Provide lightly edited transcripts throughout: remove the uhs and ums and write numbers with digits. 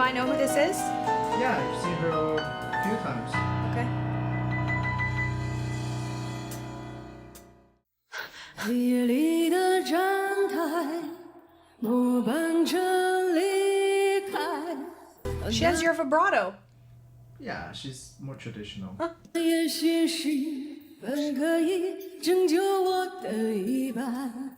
I know who this is? Yeah, I've seen her a few times. Okay. 夜里的站台，末班车离开。 She has your vibrato. Yeah, she's more traditional. 也许是本可以拯救我的一半，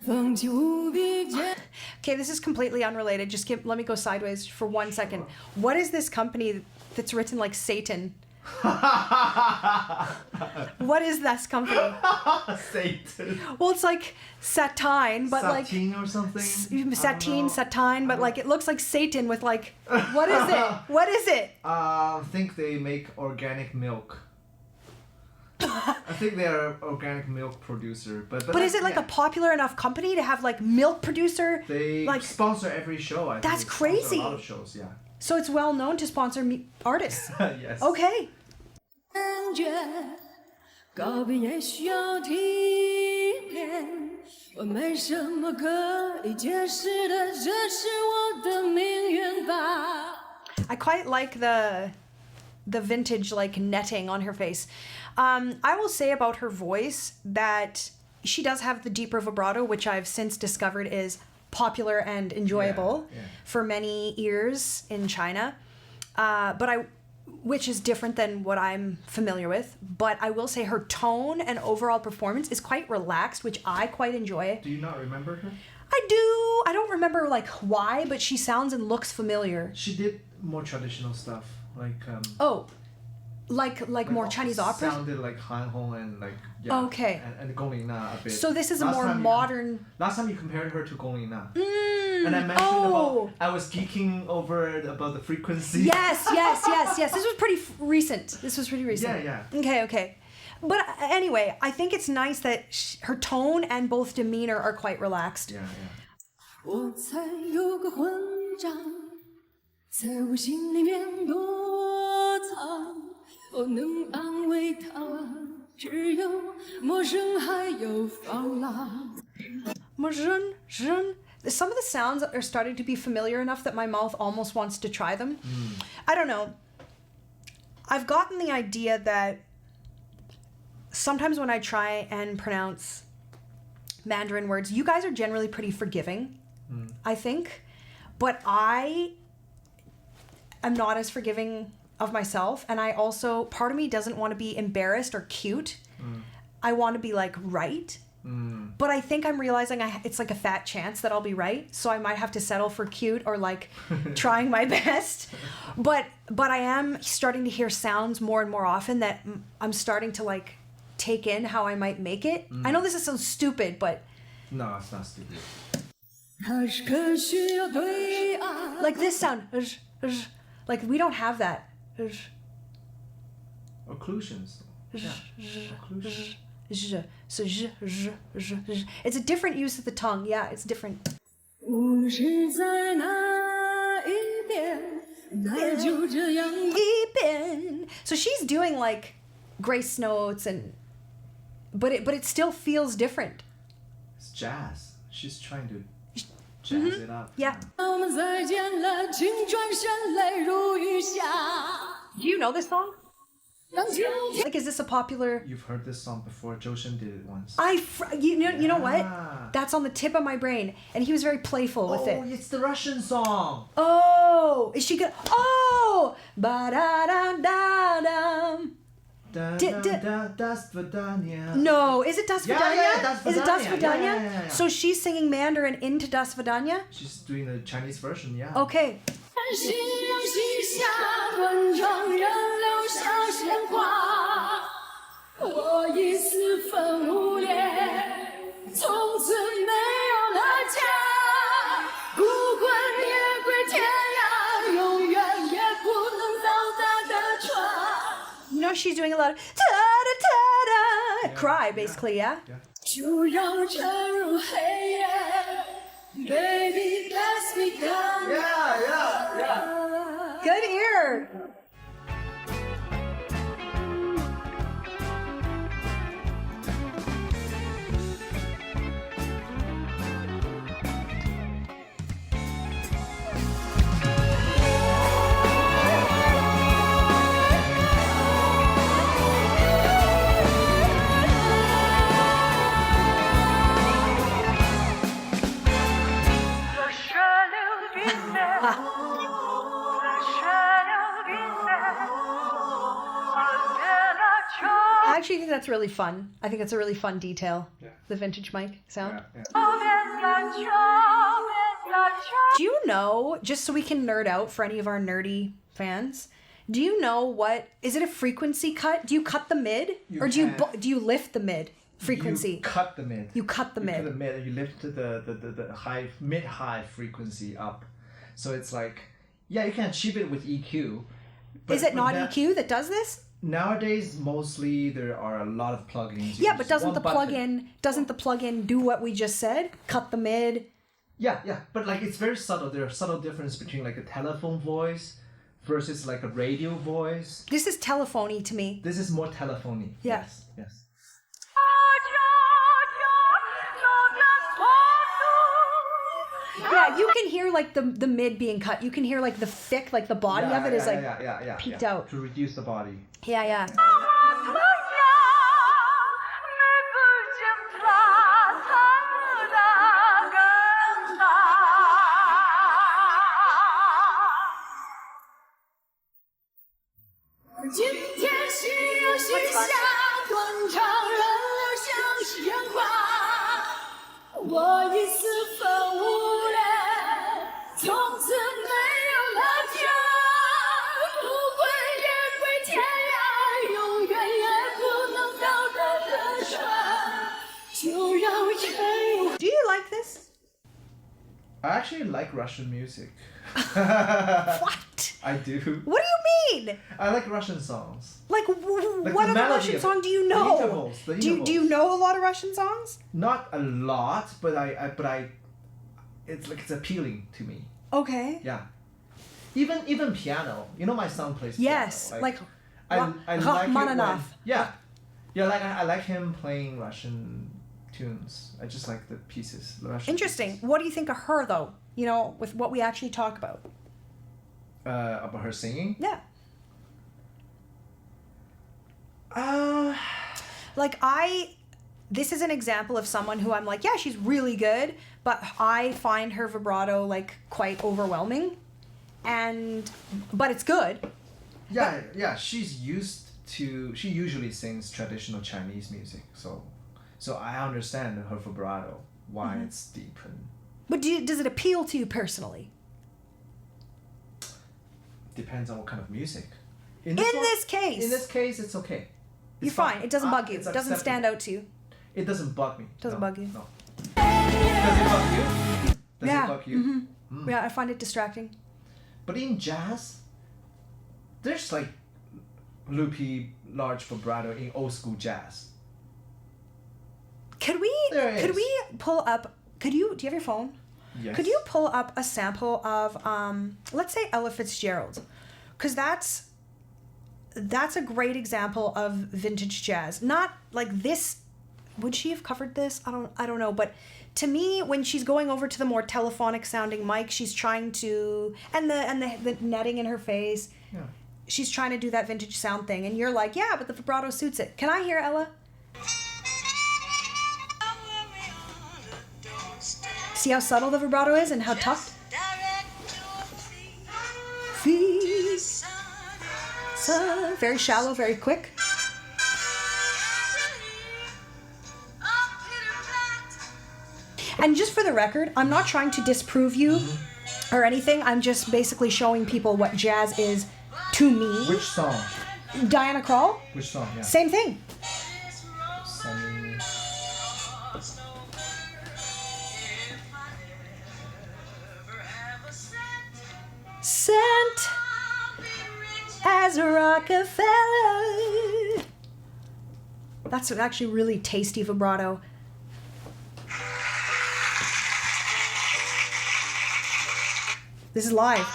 放弃无比艰。 Okay, this is completely unrelated. Let me go sideways for 1 second. What is this company that's written like Satan? What is this company? Satan. Well, it's like Satine, but like Satine or something? Satine, but like it looks like Satan with like what is it? What is it? I think they make organic milk. I think they are an organic milk producer, but is it like a popular enough company to have like milk producer? They like sponsor every show. I That's think they sponsor crazy. A lot of shows, yeah. So it's well known to sponsor artists. Yes. Okay. 感觉告别也需要体面，我没什么可以解释的，这是我的命运吧。 I quite like the vintage like netting on her face. I will say about her voice that she does have the deeper vibrato, which I've since discovered is popular and enjoyable for many ears in China. Which is different than what I'm familiar with. But I will say her tone and overall performance is quite relaxed, which I quite enjoy. Do you not remember her? I do. I don't remember like why, but she sounds and looks familiar. She did more traditional stuff, like Like more Chinese opera. Sounded like Han Hong and like Okay. and Gong Ling Na a bit. So this is a more modern. Last time you compared her to Gong Ling Na. And I mentioned about I was geeking over it about the frequency. Yes. This was pretty recent. Yeah. Okay. But anyway, I think it's nice that her tone and both demeanor are quite relaxed. Yeah. 我猜有个混账，在我心里面躲藏，我能安慰他，只有陌生还有放浪。 Some of the sounds are starting to be familiar enough that my mouth almost wants to try them. I don't know. I've gotten the idea that sometimes when I try and pronounce Mandarin words, you guys are generally pretty forgiving, I think. But I am not as forgiving of myself. And I also, part of me doesn't want to be embarrassed or cute. I want to be like right. But I think I'm realizing it's like a fat chance that I'll be right, so I might have to settle for cute or like trying my best. But I am starting to hear sounds more and more often that I'm starting to like take in how I might make it. I know this is so stupid, but No, it's not stupid. 还是可需要对岸。 like this sound, like we don't have that. Occlusions. Yeah. Occlusions. It's a different use of the tongue. Yeah, it's different. 无论是在哪一边，那就这样。 So she's doing like grace notes but it still feels different. It's jazz. She's trying to jazz it up. Yeah. 我们再见了，请转身泪如雨下。 Do you know this song? 让秋天 Like, is this a popular? You've heard this song before. Zhou Shen did it once. You know what? Yeah. That's on the tip of my brain, and he was very playful with it. It's the Russian song. Oh, is she good? Oh, ba da da da dum. Das Vidania. No, is it Das Yeah, Vidania? yeah, Das Is it Das Vidania. Vidania? Yeah. So she's singing Mandarin into Das Vidania? She's doing the Chinese version, yeah. Okay. 夕阳西下，断肠人留下鲜花。我已四分五裂，从此没有了家。孤魂野归天涯，永远也不能到达的船。 You know she's doing a lot of ta-da-ta-da. Cry, basically, yeah? 就要沉入黑夜 ，Baby let's be done。 Yeah. Good ear. that's really fun. I think it's a really fun detail. Yeah. The vintage mic sound. Yeah. Do you know, just so we can nerd out for any of our nerdy fans, do you know what, is it a frequency cut? Do you cut the mid? You Or do you lift the mid frequency? You cut the mid. You cut the mid. You cut the mid and you lift the high mid-high frequency up. So it's like, yeah, you can achieve it with EQ. But Is it not EQ that does this? Nowadays, mostly there are a lot of plugins. Yeah, but doesn't the plugin do what we just said? Cut the mid. Yeah, but like it's very subtle. There are subtle difference between like a telephone voice versus like a radio voice. This is telephony to me. This is more telephony. Yeah. Yes. Yeah, you can hear like the mid being cut. You can hear like the thick, like the body of it is like peeked out. To reduce the body. Yeah. Do you like this? I actually like Russian music. What? I do. What do you mean? I like Russian songs. Like, what the other melody Russian of song it. do you The know? intervals, the Do you intervals. know a lot of Russian songs? Not a lot, but I it's appealing to me. Okay. Yeah. Even piano. You know my son plays Yes, piano. like I like it when, Rachmaninoff. yeah. Like I like him playing Russian tunes. I just like the pieces. The Russian Interesting. pieces. What do you think of her though? You know, with what we actually talk about. About her singing? Yeah. Like this is an example of someone who I'm like, yeah, she's really good, but I find her vibrato like quite overwhelming, but it's good. Yeah. She usually sings traditional Chinese music, so I understand her vibrato, why it's deep and. But does it appeal to you personally? Depends on what kind of music. In this case, it's okay. You're fine. It doesn't bug you. It's It doesn't stand out to you. It doesn't bug me. Doesn't bug you. No. Does it bug you? Does Yeah. it bug you? Mm-hmm. Yeah, I find it distracting. But in jazz, there's like loopy, large vibrato in old school jazz. Could we pull up? Do you have your phone? Yes. Could you pull up a sample of let's say Ella Fitzgerald, because that's a great example of vintage jazz. Not like this. Would she have covered this? I don't know. But to me, when she's going over to the more telephonic sounding mic, she's trying to and the netting in her face. Yeah. She's trying to do that vintage sound thing, and you're like, yeah, but the vibrato suits it. Can I hear Ella? See how subtle the vibrato is and how tucked? Feet, sun. Very shallow, very quick. And just for the record, I'm not trying to disprove you or anything. I'm just basically showing people what jazz is to me. Which song? Diana Krall? Which song? Yeah. Same thing. Sunny. Sent as a Rockefeller. That's actually really tasty vibrato. This is live.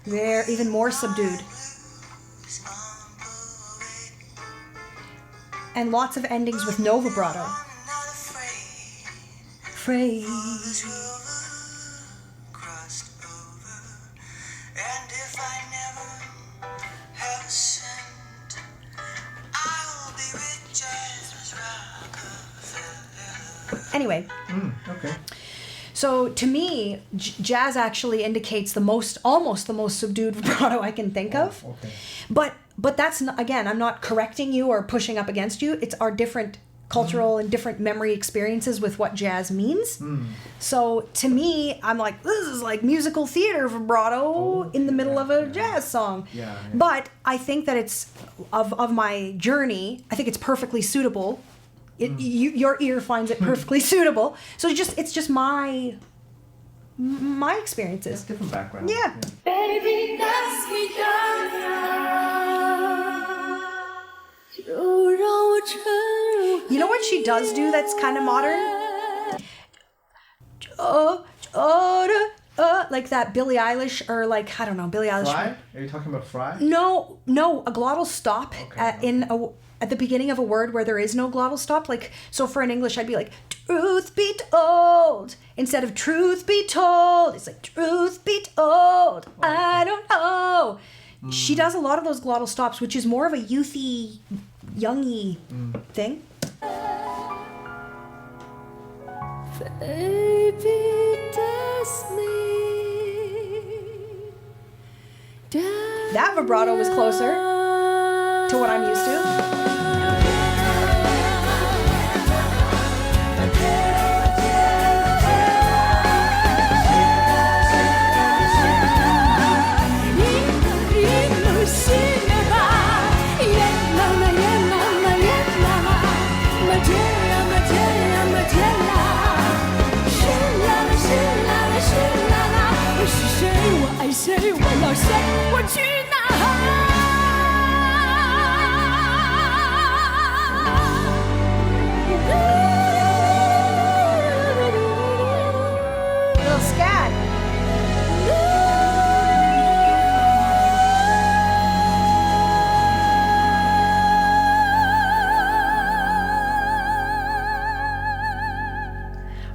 They're even more subdued. And lots of endings with no vibrato. Afraid. Anyway. Okay. So to me, jazz actually indicates almost the most subdued vibrato I can think of. Okay. But that's not, again, I'm not correcting you or pushing up against you. It's our different cultural and different memory experiences with what jazz means. So to me, I'm like, this is like musical theater vibrato in the middle of a jazz song. Yeah. But I think that it's of my journey, I think it's perfectly suitable. Your ear finds it perfectly suitable. So it's just my experiences. It's different background. Yeah. Baby, that's You know what she does do that's kind of modern? Like that Billie Eilish, or like, I don't know, Billie Eilish. Fry? Are you talking about fry? No, a glottal stop at the beginning of a word where there is no glottal stop. Like, so for an English, I'd be like, truth be told, instead of truth be told. It's like, truth be told, I don't know. She does a lot of those glottal stops, which is more of a youthy, youngy thing. Baby, does me That vibrato was closer to what I'm used to. Little scat.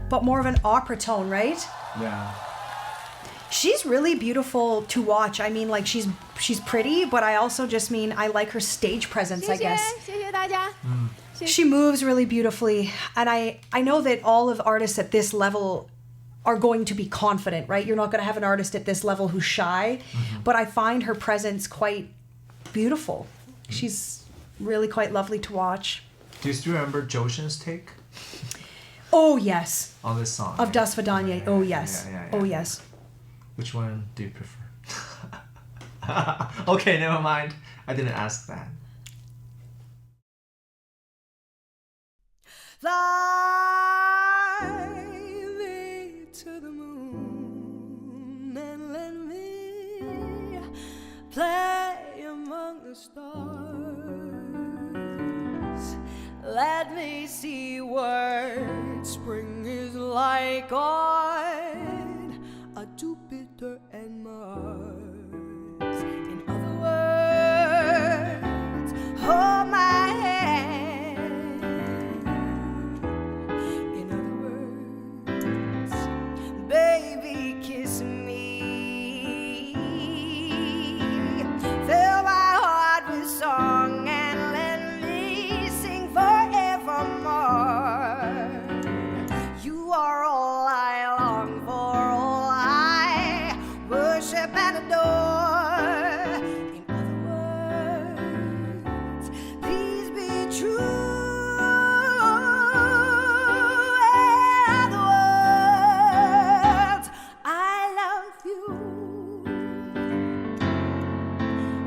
But more of an opera tone, right? Yeah. She's really beautiful to watch. I mean, like, she's pretty, but I also just mean I like her stage presence, I guess. 谢谢大家。 She moves really beautifully. And I know that all of artists at this level are going to be confident, right? You're not going to have an artist at this level who's shy. But I find her presence quite beautiful. She's really quite lovely to watch. Do you still remember Joshin's take Oh, yes. on this song? Of Das Svadanie. Oh, yes. Yeah. Oh, yes. Which one do you prefer? Okay, never mind. I didn't ask that. Fly me to the moon and let me play among the stars. Let me see what spring is like on a Jupiter and Mars. In other words, hold my hand. In other words, baby, kiss me. Fill my heart with song and let me sing forevermore. You are all I long for, all I worship and adore. In other words, please be true. In other words, I love you.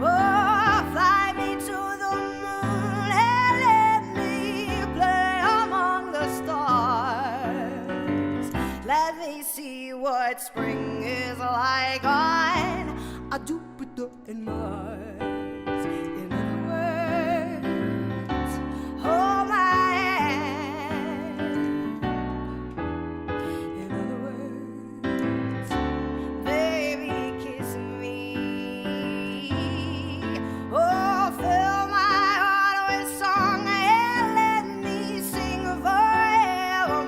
Oh, fly me to the moon and let me play among the stars. Let me see what spring is like on a Jupiter and Mars. In other words, hold my hand. In other words, baby, kiss me. Oh, fill my heart with song and let me sing forevermore.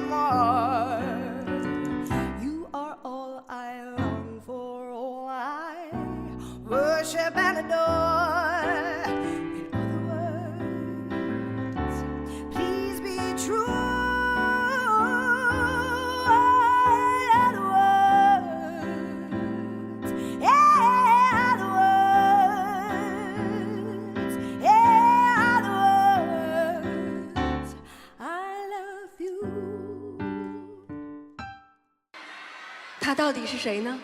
You are all I long for, all I worship and 到底是谁呢？